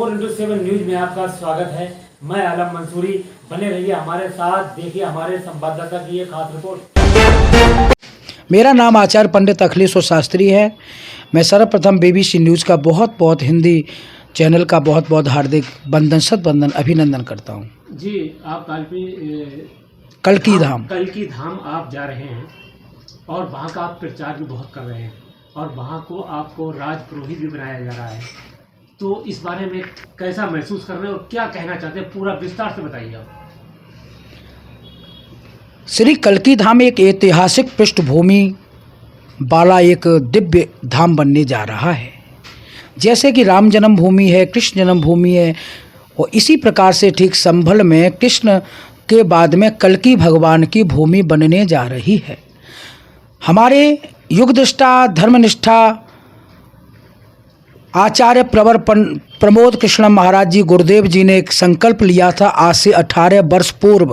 4x7 news में आपका स्वागत है। मैं आलम मंसूरी। बने रहिए हमारे साथ, देखिए हमारे संवाददाता की ये खास रिपोर्ट। मेरा नाम आचार्य पंडित अखिलेश शास्त्री है। मैं सर्वप्रथम BBC न्यूज़ का बहुत हिंदी चैनल का बहुत हार्दिक वंदन अभिनंदन करता हूँ। जी, आप कल्की धाम आप जा रहे हैं और वहाँ का आप प्रचार भी बहुत कर रहे हैं और वहाँ को आपको राज पुरोहित भी बनाया जा रहा है, तो इस बारे में कैसा महसूस कर रहे हैं और क्या कहना चाहते हैं, पूरा विस्तार से बताइए आप। श्री कल्की धाम एक ऐतिहासिक पृष्ठभूमि वाला एक दिव्य धाम बनने जा रहा है। जैसे कि राम जन्मभूमि है, कृष्ण जन्मभूमि है, और इसी प्रकार से ठीक संभल में कृष्ण के बाद में कल्की भगवान की भूमि बनने जा रही है। हमारे युगदृष्टा धर्मनिष्ठा आचार्य प्रवर प्रमोद कृष्ण महाराज जी गुरुदेव जी ने एक संकल्प लिया था आज से 18 वर्ष पूर्व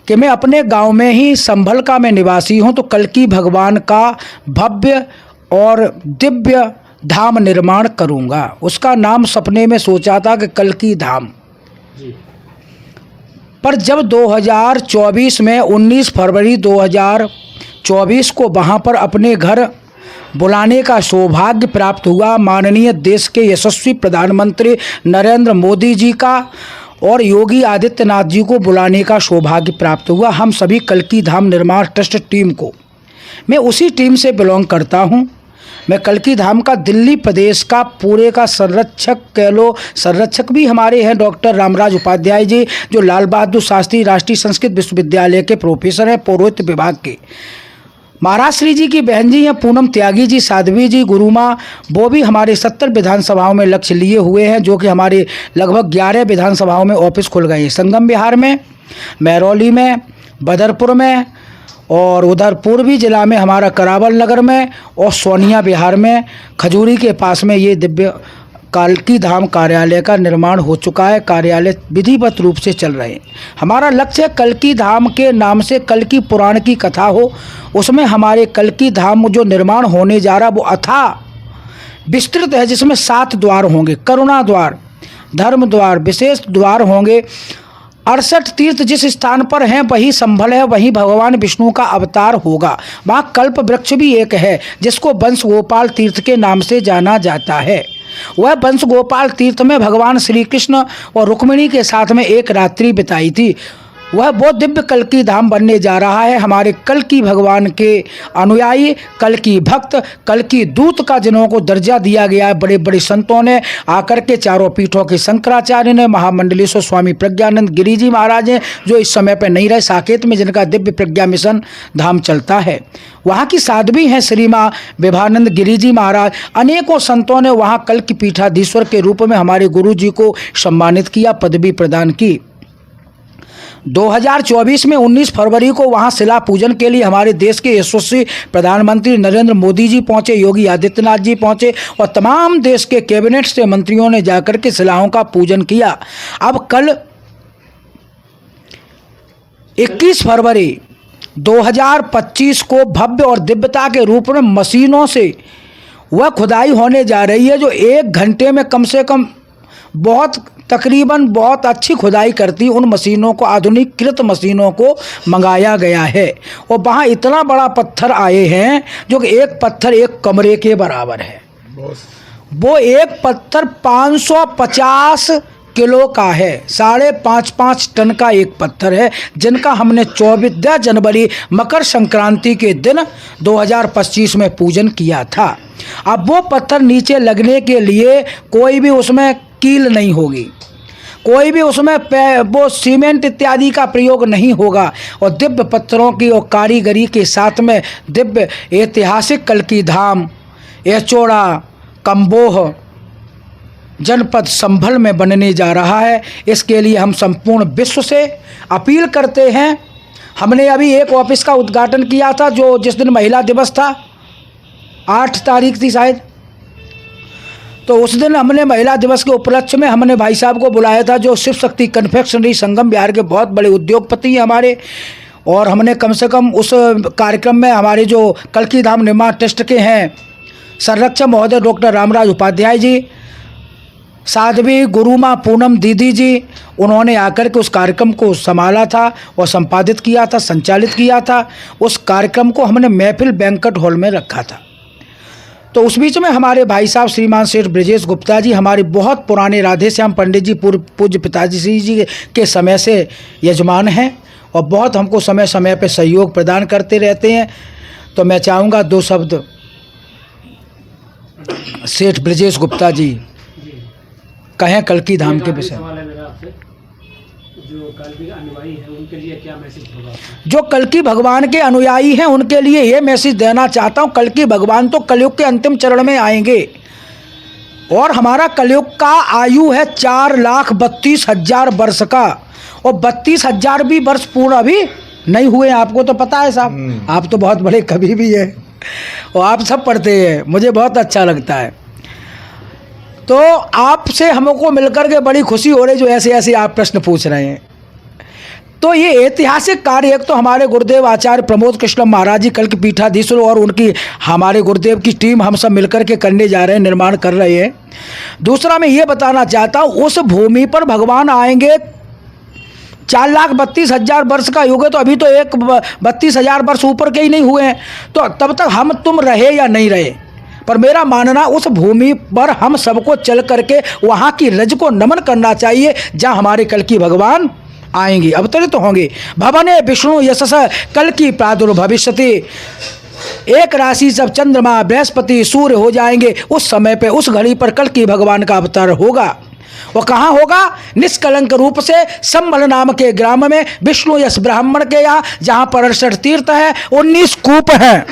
कि मैं अपने गांव में ही संभल का मैं निवासी हूं, तो कल्की भगवान का भव्य और दिव्य धाम निर्माण करूंगा। उसका नाम सपने में सोचा था कि कल्की धाम जी। पर जब 2024 में 19 फरवरी 2024 को वहां पर अपने घर बुलाने का सौभाग्य प्राप्त हुआ, माननीय देश के यशस्वी प्रधानमंत्री नरेंद्र मोदी जी का और योगी आदित्यनाथ जी को बुलाने का सौभाग्य प्राप्त हुआ। हम सभी कल्की धाम निर्माण ट्रस्ट टीम को, मैं उसी टीम से बिलोंग करता हूं। मैं कल्की धाम का दिल्ली प्रदेश का पूरे का संरक्षक कह लो, संरक्षक भी हमारे हैं डॉक्टर रामराज उपाध्याय जी, जो लाल बहादुर शास्त्री राष्ट्रीय संस्कृत विश्वविद्यालय के प्रोफेसर हैं पौरोहित्य विभाग के। महाराज श्री जी की बहन जी हैं पूनम त्यागी जी, साध्वी जी, गुरुमा, वो भी हमारे 70 विधानसभाओं में लक्ष्य लिए हुए हैं, जो कि हमारे लगभग 11 विधानसभाओं में ऑफिस खुल गए हैं। संगम बिहार में, महरौली में, बदरपुर में, और उधर पूर्वी जिला में हमारा करावल नगर में, और सोनिया बिहार में खजूरी के पास में ये दिव्य कल्की धाम कार्यालय का निर्माण हो चुका है। कार्यालय विधिवत रूप से चल रहे हैं। हमारा लक्ष्य कल्की धाम के नाम से कल्की पुराण की कथा हो, उसमें हमारे कल्की धाम जो निर्माण होने जा रहा वो अथाह विस्तृत है, जिसमें 7 द्वार होंगे, करुणा द्वार, धर्म द्वार, विशेष द्वार होंगे। 68 तीर्थ जिस स्थान पर हैं वही संभल है, वहीं भगवान विष्णु का अवतार होगा। वहाँ कल्प वृक्ष भी एक है जिसको वंश गोपाल तीर्थ के नाम से जाना जाता है। वह वंश गोपाल तीर्थ में भगवान श्री कृष्ण और रुक्मिणी के साथ में एक रात्रि बिताई थी। वह बहुत दिव्य कल्की धाम बनने जा रहा है। हमारे कल्की भगवान के अनुयायी, कल्की भक्त, कल्की दूत का जिन्हों को दर्जा दिया गया है, बड़े बड़े संतों ने आकर के, चारों पीठों के शंकराचार्य ने, महामंडलेश्वर स्वामी प्रज्ञानंद गिरी जी महाराज हैं, जो इस समय पर नहीं रहे, साकेत में जिनका दिव्य प्रज्ञा मिशन धाम चलता है। वहाँ की साध्वी हैं श्री माँ विभानंद गिरी जी महाराज। अनेकों संतों ने वहाँ कल्की पीठाधीश्वर के रूप में हमारे गुरु जी को सम्मानित किया, पदवी प्रदान की। 2024 में 19 फरवरी को वहां शिला पूजन के लिए हमारे देश के यशस्वी प्रधानमंत्री नरेंद्र मोदी जी पहुंचे, योगी आदित्यनाथ जी पहुंचे, और तमाम देश के कैबिनेट से मंत्रियों ने जाकर के शिलाओं का पूजन किया। अब कल 21 फरवरी 2025 को भव्य और दिव्यता के रूप में मशीनों से वह खुदाई होने जा रही है, जो 1 घंटे में कम से कम तकरीबन बहुत अच्छी खुदाई करती उन मशीनों को, आधुनिकीकृत मशीनों को मंगाया गया है। और वहाँ इतना बड़ा पत्थर आए हैं जो कि एक पत्थर एक कमरे के बराबर है। वो एक पत्थर 550 किलो का है, 5.5 टन का एक पत्थर है, जिनका हमने 24 जनवरी मकर संक्रांति के दिन 2025 में पूजन किया था। अब वो पत्थर नीचे लगने के लिए कोई भी उसमें कील नहीं होगी, कोई भी उसमें वो सीमेंट इत्यादि का प्रयोग नहीं होगा, और दिव्य पत्थरों की और कारीगरी के साथ में दिव्य ऐतिहासिक कल्की धाम एचोड़ा कंबोह जनपद संभल में बनने जा रहा है। इसके लिए हम संपूर्ण विश्व से अपील करते हैं। हमने अभी एक ऑफिस का उद्घाटन किया था, जो जिस दिन महिला दिवस था, 8 तारीख थी शायद, तो उस दिन हमने महिला दिवस के उपलक्ष्य में हमने भाई साहब को बुलाया था, जो शिव शक्ति कन्फेक्शनरी संगम बिहार के बहुत बड़े उद्योगपति हैं हमारे, और हमने कम से कम उस कार्यक्रम में हमारे जो कल्की धाम निर्माण ट्रस्ट के हैं संरक्षक महोदय डॉक्टर रामराज उपाध्याय जी, साध्वी गुरुमा पूनम दीदी जी, उन्होंने आकर के उस कार्यक्रम को संभाला था और संपादित किया था, संचालित किया था। उस कार्यक्रम को हमने महफिल बैंक्वेट हॉल में रखा था। तो उस बीच में हमारे भाई साहब श्रीमान सेठ ब्रजेश गुप्ता जी, हमारे बहुत पुराने राधे श्याम पंडित जी पूज्य पिताजी जी के समय से यजमान हैं और बहुत हमको समय समय पे सहयोग प्रदान करते रहते हैं। तो मैं चाहूँगा 2 शब्द सेठ ब्रजेश गुप्ता जी कहें कल्की धाम के विषय। सवाल है मेरा आपसे, जो कल्की अनुयायी है उनके लिए क्या मैसेज होगा? जो कल्की भगवान के अनुयायी हैं उनके लिए ये मैसेज देना चाहता हूँ, कल्की भगवान तो कलयुग के अंतिम चरण में आएंगे और हमारा कलयुग का आयु है 4,32,000 वर्ष का, और 32,000 भी वर्ष पूर्ण अभी नहीं हुए। आपको तो पता है साहब, आप तो बहुत बड़े कवि भी हैं और आप सब पढ़ते हैं, मुझे बहुत अच्छा लगता है। तो आपसे हमको मिलकर के बड़ी खुशी हो रही जो ऐसे ऐसे आप प्रश्न पूछ रहे हैं। तो ये ऐतिहासिक कार्य एक तो हमारे गुरुदेव आचार्य प्रमोद कृष्ण महाराज जी कल्की पीठाधीश्वर और उनकी हमारे गुरुदेव की टीम हम सब मिलकर के करने जा रहे हैं, निर्माण कर रहे हैं। दूसरा मैं ये बताना चाहता हूँ, उस भूमि पर भगवान आएंगे। 4,32,000 वर्ष का युग है, तो अभी तो 32,000 वर्ष ऊपर के ही नहीं हुए हैं, तो तब तक हम तुम रहे या नहीं रहे, पर मेरा मानना उस भूमि पर हम सबको चल करके वहाँ की रज को नमन करना चाहिए जहाँ हमारे कल्की भगवान आएंगे, अवतरित तो होंगे। भवने विष्णु यशस कल्की प्रादुर्भविष्यति, एक राशि सब चंद्रमा बृहस्पति सूर्य हो जाएंगे। उस समय पे उस घड़ी पर कल्की भगवान का अवतार होगा। वो कहाँ होगा? निष्कलंक रूप से संबल नाम के ग्राम में विष्णु यश ब्राह्मण के यहाँ, जहाँ पर 68 तीर्थ है, 19 कूप हैं,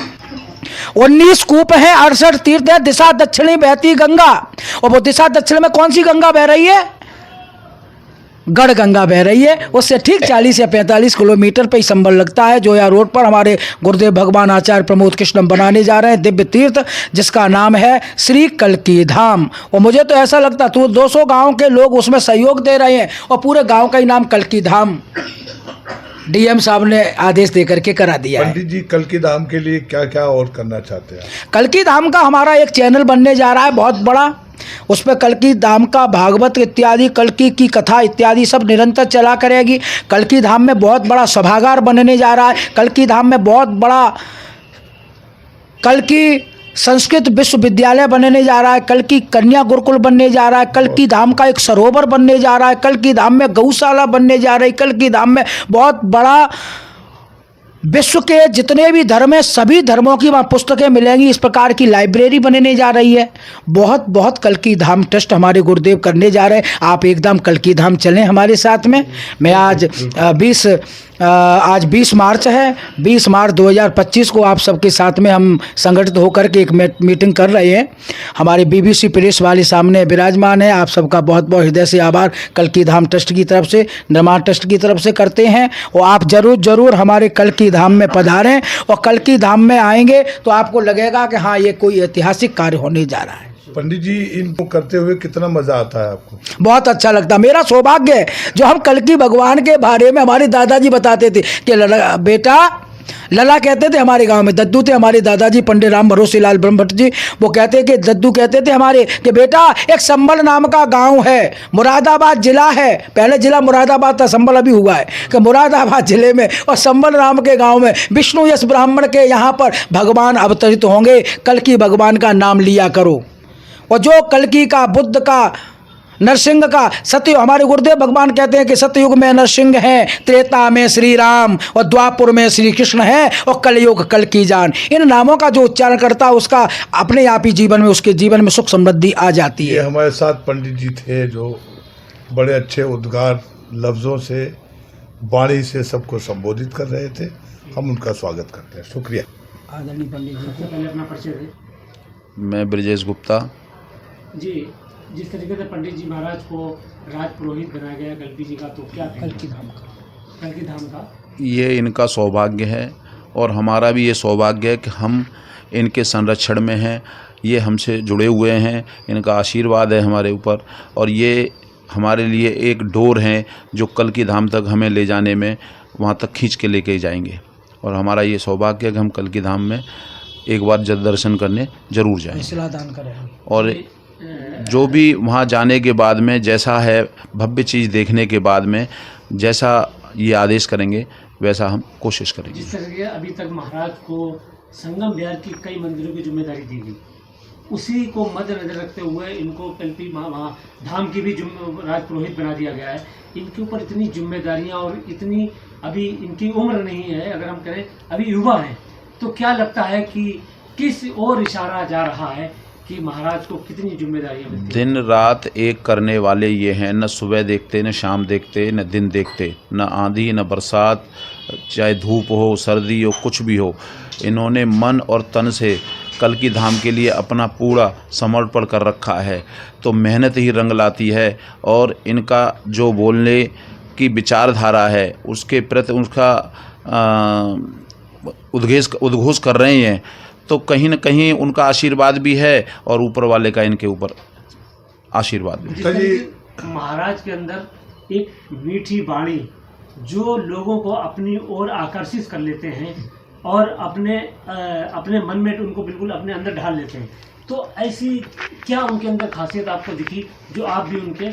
19 कूप हैं, 68 तीर्थ है, दिशा दक्षिणी बहती गंगा। और वो दिशा दक्षिण में कौन सी गंगा बह रही है? गढ़ गंगा बह रही है। उससे ठीक 40 या 45 किलोमीटर पे ही संबल लगता है। जोया रोड पर हमारे गुरुदेव भगवान आचार्य प्रमोद कृष्ण बनाने जा रहे हैं दिव्य तीर्थ, जिसका नाम है श्री कल्की धाम। और मुझे तो ऐसा लगता तो 200 गांव के लोग उसमें सहयोग दे रहे हैं और पूरे गांव का ही नाम कल्की धाम डीएम साहब ने आदेश दे करके करा दिया है। पंडित जी, कल्की धाम के लिए क्या क्या और करना चाहते हैं? कल्की धाम का हमारा एक चैनल बनने जा रहा है बहुत बड़ा, उस पर कल्की धाम का भागवत इत्यादि, कल्की की कथा इत्यादि सब निरंतर चला करेगी। कल्की धाम में बहुत बड़ा सभागार बनने जा रहा है। कल्की धाम में बहुत बड़ा कल्की संस्कृत विश्वविद्यालय बनने जा रहा है। कल्की कन्या गुरुकुल बनने जा रहा है। कल्की धाम का एक सरोवर बनने जा रहा है। कल्की धाम में गौशाला बनने जा रही। कल्की धाम में बहुत बड़ा विश्व के जितने भी धर्म हैं सभी धर्मों की वहाँ पुस्तकें मिलेंगी, इस प्रकार की लाइब्रेरी बनने जा रही है। बहुत बहुत कल्की धाम ट्रस्ट हमारे गुरुदेव करने जा रहे हैं। आप एकदम कल्की धाम चलें हमारे साथ में। मैं आज 20 मार्च है, 20 मार्च 2025 को आप सबके साथ में हम संगठित होकर के एक मीटिंग कर रहे हैं। हमारे BBC प्रेस वाले सामने विराजमान है। आप सबका बहुत बहुत हृदय से आभार कल्की धाम ट्रस्ट की तरफ से, निर्माण ट्रस्ट की तरफ से करते हैं। और आप जरूर हमारे कल्की धाम में पधारें और कल्की धाम में आएंगे तो आपको लगेगा कि हाँ ये कोई ऐतिहासिक कार्य होने जा रहा है। पंडित जी, इनको करते हुए कितना मजा आता है आपको? बहुत अच्छा लगता। मेरा सौभाग्य है जो हम कल्की भगवान के बारे में हमारे दादाजी बताते थे कि बेटा, लला कहते थे हमारे गांव में, दद्दू थे हमारे दादाजी पंडित राम भरोसे लाल ब्रह्म भट्ट जी। वो कहते कि दद्दू कहते थे हमारे कि बेटा एक संबल नाम का गांव है, मुरादाबाद जिला है, पहले जिला मुरादाबाद था, संबल अभी हुआ है, कि मुरादाबाद जिले में और संबल नाम के गांव में विष्णु यश ब्राह्मण के यहाँ पर भगवान अवतरित होंगे। कल्की भगवान का नाम लिया करो। और जो कल्की का, बुद्ध का, नरसिंह का, सत्य, हमारे गुरुदेव भगवान कहते हैं कि सतयुग में नरसिंह हैं, त्रेता में श्री राम और द्वापुर में श्री कृष्ण हैं और कलयुग कल्की जान। इन नामों का जो उच्चारण करता है उसका अपने आप ही जीवन में, उसके जीवन में सुख समृद्धि आ जाती है। ये हमारे साथ पंडित जी थे जो बड़े अच्छे उद्गार लफ्ज़ों से, वाणी से सबको संबोधित कर रहे थे। हम उनका स्वागत करते हैं। शुक्रिया। आदरणीय पंडित जी, सबसे पहले अपना परिचय दें। मैं ब्रजेश गुप्ता। जी, जिस तरीके से पंडित जी महाराज को राज पुरोहित बनाया गया कल्की जी का, तो क्या कल्की धाम का, कल्की धाम का ये इनका सौभाग्य है और हमारा भी ये सौभाग्य है कि हम इनके संरक्षण में हैं। ये हमसे जुड़े हुए हैं, इनका आशीर्वाद है हमारे ऊपर और ये हमारे लिए एक डोर हैं जो कल्की धाम तक हमें ले जाने में, वहाँ तक खींच के लेके जाएंगे। और हमारा ये सौभाग्य है कि हम कल्की धाम में एक बार दर्शन करने जरूर जाएं। शिलादान करें। और जो भी वहाँ जाने के बाद में जैसा है भव्य चीज़ देखने के बाद में जैसा ये आदेश करेंगे वैसा हम कोशिश करेंगे। जिस तरह के अभी तक महाराज को संगम विहार की कई मंदिरों की जिम्मेदारी दी गई, उसी को मद्देनजर रखते हुए इनको कल्पी धाम की भी राज पुरोहित बना दिया गया है। इनके ऊपर इतनी जिम्मेदारियां और इतनी अभी इनकी उम्र नहीं है, अगर हम करें अभी युवा हैं, तो क्या लगता है कि किस ओर इशारा जा रहा है कि महाराज को कितनी जिम्मेदारियां मिलती हैं? दिन रात एक करने वाले ये हैं, न सुबह देखते न शाम देखते न दिन देखते, न आंधी न बरसात, चाहे धूप हो सर्दी हो कुछ भी हो, इन्होंने मन और तन से कल्कि धाम के लिए अपना पूरा समर्पण कर रखा है। तो मेहनत ही रंग लाती है और इनका जो बोलने की विचारधारा है उसके प्रति उसका उद्घोष कर रहे हैं, तो कहीं न कहीं उनका आशीर्वाद भी है और ऊपर वाले का इनके ऊपर आशीर्वाद भी। जिस तरह की महाराज के अंदर एक मीठी वाणी जो लोगों को अपनी ओर आकर्षित कर लेते हैं और अपने मन में उनको बिल्कुल अपने अंदर ढाल लेते हैं, तो ऐसी क्या उनके अंदर खासियत आपको दिखी जो आप भी उनके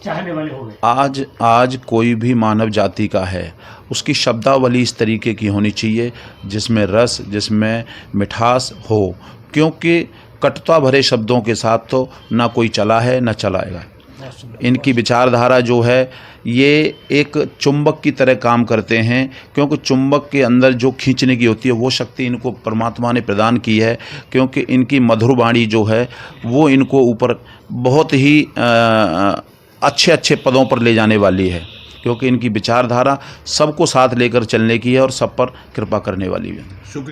चाहने वाले हो गए? आज कोई भी मानव जाति का है, उसकी शब्दावली इस तरीके की होनी चाहिए जिसमें रस, जिसमें मिठास हो, क्योंकि कटुता भरे शब्दों के साथ तो ना कोई चला है ना चलाएगा। इनकी विचारधारा जो है ये एक चुंबक की तरह काम करते हैं, क्योंकि चुंबक के अंदर जो खींचने की होती है वो शक्ति इनको परमात्मा ने प्रदान की है, क्योंकि इनकी मधुर वाणी जो है वो इनको ऊपर बहुत ही अच्छे अच्छे पदों पर ले जाने वाली है, क्योंकि इनकी विचारधारा सबको साथ लेकर चलने की है और सब पर कृपा करने वाली है। शुक्रिया।